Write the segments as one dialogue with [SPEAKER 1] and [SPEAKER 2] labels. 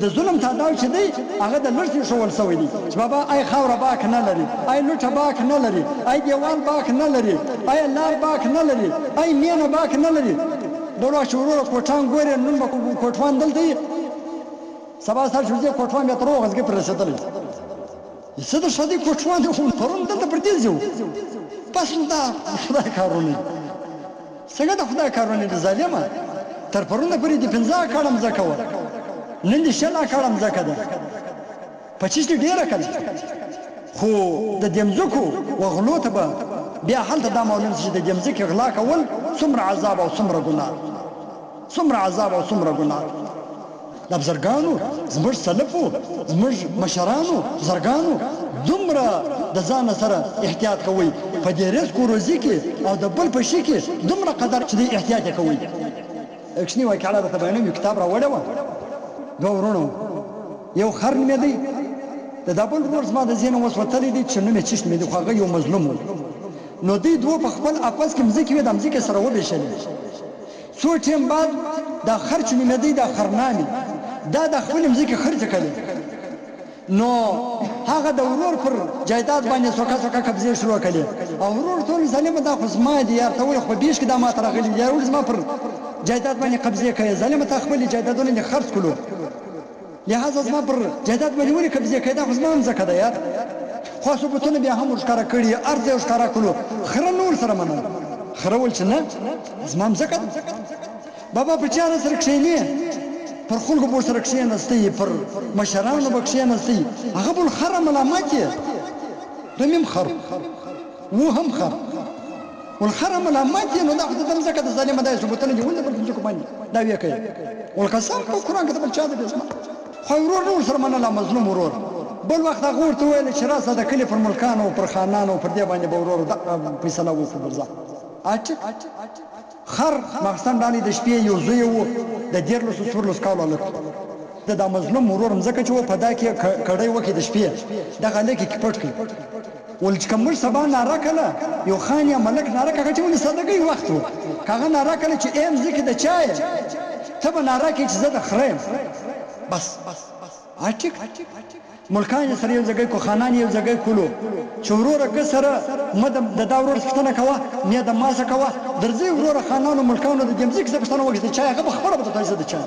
[SPEAKER 1] د ظلم تعداد چې دی هغه د لړتې ښوول شوی دی چې بابا ای خاوره باک نه لري، ای لوټه باک نه لري، ای دیوال باک نه لري، ای لار باک نه لري، ای مینه باک نه لري. دوله شوروره کوټان ګورې نن به کوټوان دلته یي سبا سهار چې ورځې کوټوان بیا تر غزګې پرې رسېدلی څه د ښه دی کوټوان دی خو پرون دلته پرتې ځو بس دا خدای کارونه څنګه د خدای کارونه د ظالمه تر پرونه پورې د 15 کاله مځکه وه نن دې 6 کاله مځکه ده 25 دې ډېره کړه خو د دې مځکو وغلو ته به بیا هلته دا معلوم شي د دې مځکې غلا کول څومره عذاب او څومره ګناه څومره عذاب او څومره ګناه د بزرګانو زموږ سلفو زموږ مشرانو بزرګانو دومره د ځان سره احتیاط کوي په دې رزق او روزي کې او د بل په شي کې دومره قدر چې احتیاط کوي. اکشنی وای کړه ته بیانوم یو کتاب راوړی و دوه ورونو یو خر مې دی د دبل ورځ ما د زینو وسوتلې دي چې نو مې چشت مې دی خو هغه یو مظلوم نو دوی دوه په خپل اپس کې مځکې وې د مځکې سره وبېشلې څو ټیم بعد دا خر چې مې دی دا خرنامي دا د خپل مځکې خرڅ کړي نو هغه د ورور پر جایداد باندې سوکا سوکا قبضه شروع کړي او ورور ټول ظالم دا خو زما دی یار ته وای خو بیش کې دا ما تر غلي دی ورور زما پر جایداد باندې قبضه کوي ظالم ته خپل جایدادونه خرڅ کړو لہذا زما پر جایداد باندې ولې قبضه کوي دا خو زما هم زکه ده یار خو ثبوتونه بیا هم ورښکاره کړي ارزه ورښکاره کړو خره نور سره منل خره ول چې نه زما هم زکه بابا په چاره سره کښینی پر خلکو بور سره کښېنستی پر مشرانو به کښېنستی هغه بل خره ملامت یې رمیم خر و هم خر والخره ملامت یې نو دا خو د ده مځکه د ظالمه دا یې ثبوتونه دي ولې پر مځکو باندې دا ویې کوي والقسم په قرآن کې د بل چا د بېزما خو ورور نه ورسره منله مظلوم ورور بل وخت هغه ورته ویل چې راسه د کلي پر ملکانو او پر خانانو پر دې باندې به ورور فیصله وکړو بل ځای خر ماخستن باندې د شپې یو زوی و د 14 کالو هلک د دا مظلوم ورور مځکه چې و په دا کې کړی وکړي د شپې دغه هلک یې پټ کړي ول چې کوم سبا ناره کله یو خان یا ملک ناره کړه چې ولې صدقې وخت و هغه ناره کله چې ایم ځکه د چای ته به ناره کوي چې زه د خره یم بس اټیک ملکان سره یو ځای کو خانان یو ځای کولو چې وروره که سره مده د دا ورور څخه کوه نه د ما څخه کوه درځي وروره خانانو ملکانو د دې ځکه څه وکړي چې هغه خبره به تاسو د چا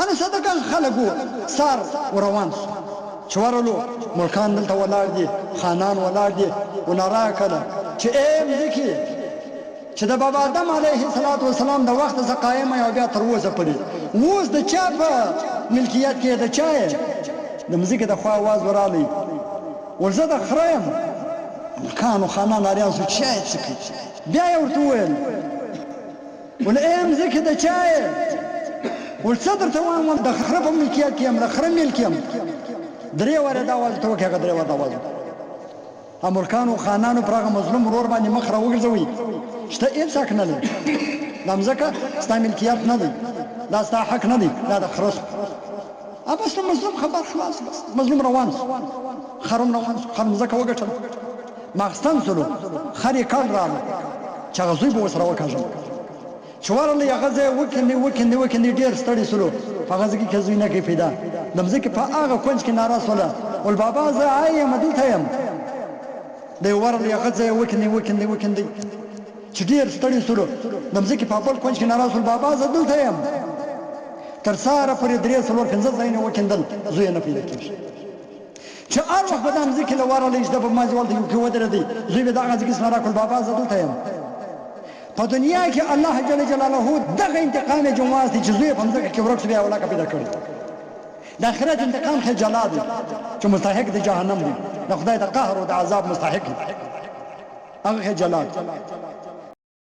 [SPEAKER 1] انا صدقه خلقو سار وروان چورلو ملکان دلته ولاړ دي خانان ولاړ دي ونارا کړه چې ایم ذکی چې د بابا آدم علیه السلام د وخت څخه قائم او بیا تر اوسه پورې اوس د چا په ملکیت کې د چا د مزیک د خوا आवाज ورالی ورزه د خریم ملکان او خانان اړیان سو چای څکي بیا یې ورته وویل ول ایم ذکی د چای ولصدر ته وایم د خره په ملکیت کې هم د خره ملک یم درې واره دا आवाज ته وکړه درې واره आवाज امرکانو خانانو پرغه مظلوم ورور باندې مخ را وګرځوي شته هیڅ حق نه لري لمزکه ستا ملکیت نه دی دا ستا حق نه دی دا د خرس بس مظلوم خبر خلاص بس مظلوم روان خرم روان خرم زکه وګټل ماخستان سلو خري کال راغله چې غزوی به وسره وکړم چوارله یغزه وکني ډیر ستړي سلو هغه ځکه چې زوینه کې پیدا لمزکه په هغه کونج کې ناراض ولا ول بابا زه ایم دلته یم دی ورله یغزه وکني چې ډیر ستړي سلو لمزکه په خپل کونج کې ناراض ول بابا زه دلته یم تر ساره پر درې څلور پنځه ځایونه وکندل زوی نه پیدا کیږي چې هر وخت به دام ذکر لواره لېږ د په مازی ولته یو کې ودرېدی زوی به دغه ذکر سره راکول بابا زه دلته یم په دنیا کې الله جل جلاله دغه انتقام جواز دي چې زوی په ځکه کې ورک بیا ولاکه پیدا کړی د آخرت انتقام خې جلاد چې مستحق د جهنم دی د خدای د قهر او د عذاب مستحق هغه خې جلاد